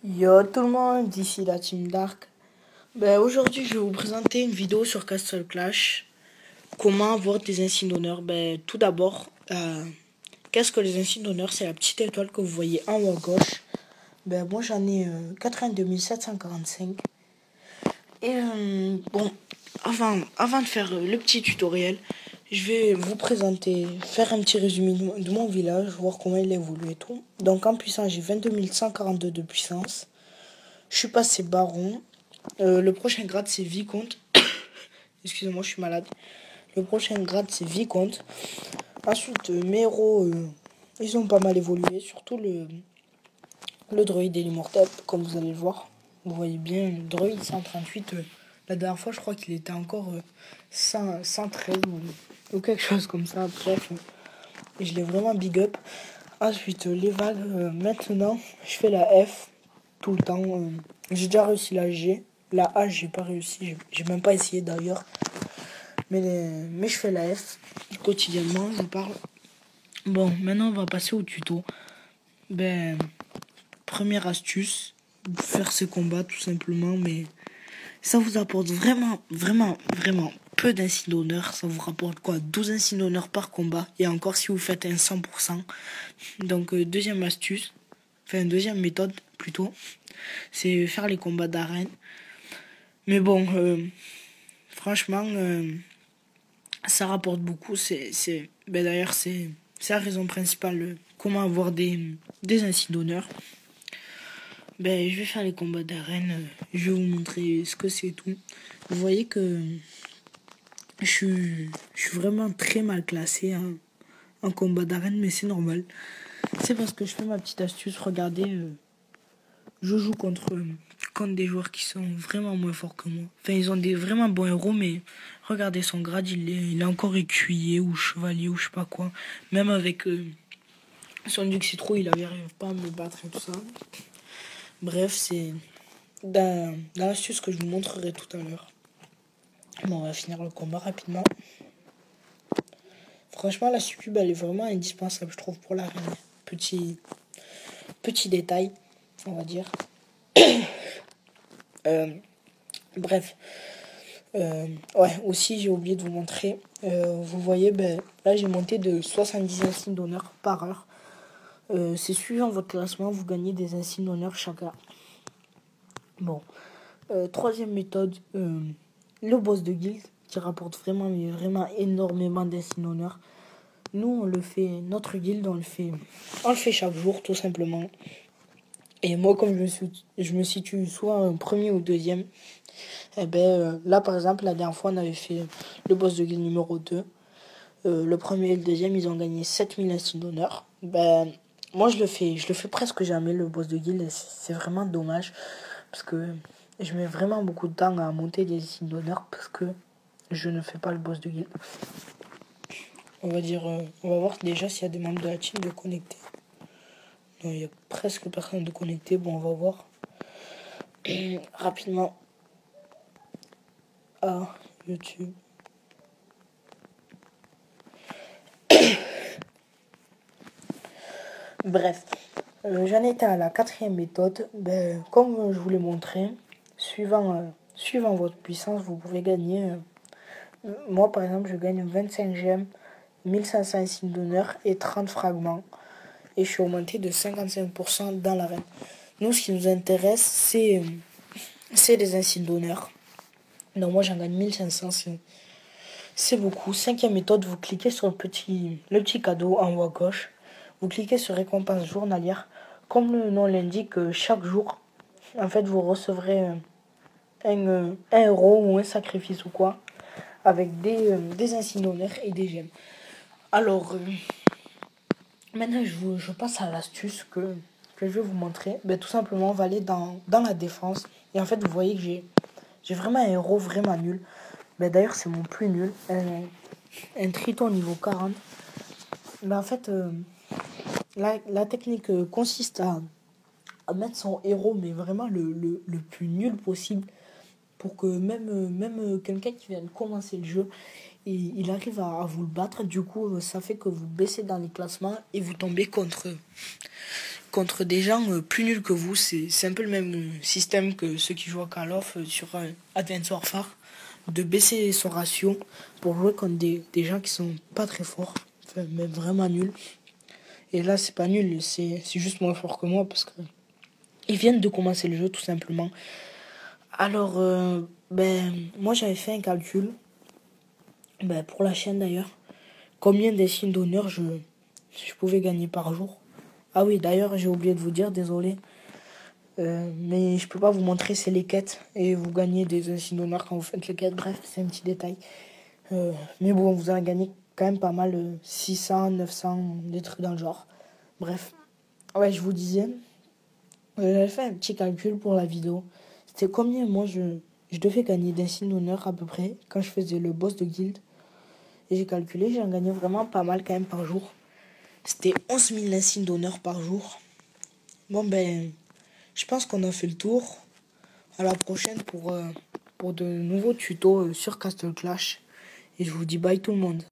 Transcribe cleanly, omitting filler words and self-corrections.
Yo tout le monde, d'ici la Team Dark. Aujourd'hui, je vais vous présenter une vidéo sur Castle Clash. Comment avoir des insignes d'honneur. Tout d'abord, qu'est-ce que les insignes d'honneur? C'est la petite étoile que vous voyez en haut à gauche. Moi, j'en ai 82 745. Et avant de faire le petit tutoriel, je vais vous présenter, faire un petit résumé de mon village, voir comment il évolue et tout. Donc en puissance, j'ai 22 142 de puissance. Je suis passé baron. Le prochain grade, c'est vicomte. Excusez-moi, je suis malade. Le prochain grade, c'est vicomte. Ensuite, mes héros, ils ont pas mal évolué. Surtout le droïde et l'immortel, comme vous allez le voir. Vous voyez bien, le droïde 138. La dernière fois, je crois qu'il était encore 113 ou quelque chose comme ça. Bref, et je l'ai vraiment big up. Ensuite, les vagues. Maintenant, je fais la F tout le temps. J'ai déjà réussi la G. La H, j'ai pas réussi. J'ai même pas essayé d'ailleurs. Mais je fais la F quotidiennement, je parle. Bon, maintenant, on va passer au tuto. Première astuce, faire ce combat tout simplement. Mais ça vous apporte vraiment peu d'insignes d'honneur. Ça vous rapporte quoi? 12 insignes d'honneur par combat. Et encore si vous faites un 100%. Donc, deuxième astuce. Enfin, deuxième méthode plutôt. C'est faire les combats d'arène. Mais bon, franchement, ça rapporte beaucoup. D'ailleurs, c'est la raison principale. Comment avoir des insignes d'honneur. Je vais faire les combats d'arène. Je vais vous montrer ce que c'est tout. Vous voyez que je suis vraiment très mal classé en combat d'arène, mais c'est normal. C'est parce que je fais ma petite astuce. Regardez, je joue contre des joueurs qui sont vraiment moins forts que moi. Enfin, ils ont des vraiment bons héros, mais regardez son grade, il est encore écuyer ou chevalier ou je sais pas quoi. Même avec son Duxitro, il n'arrive pas à me battre et tout ça. Bref, c'est dans l'astuce que je vous montrerai tout à l'heure. Bon, on va finir le combat rapidement. Franchement, la succube, elle est vraiment indispensable, je trouve, pour l'arène. Petit détail, on va dire. Bref. Ouais, aussi j'ai oublié de vous montrer. Vous voyez, là j'ai monté de 70 insignes d'honneur par heure. C'est suivant votre classement, vous gagnez des insignes d'honneur chacun. Bon. Troisième méthode, le boss de guild qui rapporte vraiment énormément d'insignes d'honneur. Nous on le fait, notre guild on le fait chaque jour tout simplement. Et moi comme je me situe soit un premier ou deuxième. Là par exemple la dernière fois on avait fait le boss de guild numéro 2. Le premier et le deuxième ils ont gagné 7000 insignes d'honneur. Moi je le fais presque jamais le boss de guild et c'est vraiment dommage parce que je mets vraiment beaucoup de temps à monter des insignes d'honneur parce que je ne fais pas le boss de guild. On va voir déjà s'il y a des membres de la team de connectés. Non, il y a presque personne de connecté. Bon, on va voir rapidement à YouTube. Bref, j'en étais à la quatrième méthode. Comme je vous l'ai montré, suivant votre puissance, vous pouvez gagner. Moi, par exemple, je gagne 25 gemmes, 1500 insignes d'honneur et 30 fragments. Et je suis augmenté de 55% dans l'arène. Nous, ce qui nous intéresse, c'est les insignes d'honneur. Donc moi, j'en gagne 1500. C'est beaucoup. Cinquième méthode, vous cliquez sur le petit cadeau en haut à gauche. Vous cliquez sur récompense journalière. Comme le nom l'indique, chaque jour, en fait, vous recevrez un héros ou un sacrifice ou quoi, avec des insignes d'honneur et des gemmes. Alors, maintenant, je passe à l'astuce que je vais vous montrer. Tout simplement, on va aller dans la défense. Et en fait, vous voyez que j'ai vraiment un héros vraiment nul. D'ailleurs, c'est mon plus nul. Un Triton niveau 40. En fait, la technique consiste à mettre son héros, mais vraiment le plus nul possible. Pour que même quelqu'un qui vient de commencer le jeu, il arrive à vous le battre. Du coup, ça fait que vous baissez dans les classements et vous tombez contre contre des gens plus nuls que vous. C'est un peu le même système que ceux qui jouent à Call of sur Advanced Warfare. De baisser son ratio pour jouer contre des gens qui sont pas très forts. Enfin, même vraiment nuls. Et là, c'est pas nul, c'est juste moins fort que moi parce que ils viennent de commencer le jeu tout simplement. Alors, moi j'avais fait un calcul, pour la chaîne d'ailleurs, combien d'insignes d'honneur je pouvais gagner par jour. Ah oui, d'ailleurs, j'ai oublié de vous dire, désolé. Mais je peux pas vous montrer, c'est les quêtes. Et vous gagnez des insignes d'honneur quand vous faites les quêtes. Bref, c'est un petit détail. Mais bon, vous en gagnez quand même pas mal. 600, 900, des trucs dans le genre. Bref. Ouais, je vous disais. J'avais fait un petit calcul pour la vidéo. C'était combien moi je devais gagner d'insignes d'honneur à peu près quand je faisais le boss de guild. Et j'ai calculé, j'en gagnais vraiment pas mal quand même par jour. C'était 11 000 insignes d'honneur par jour. Bon je pense qu'on a fait le tour. À la prochaine pour de nouveaux tutos sur Castle Clash. Et je vous dis bye tout le monde.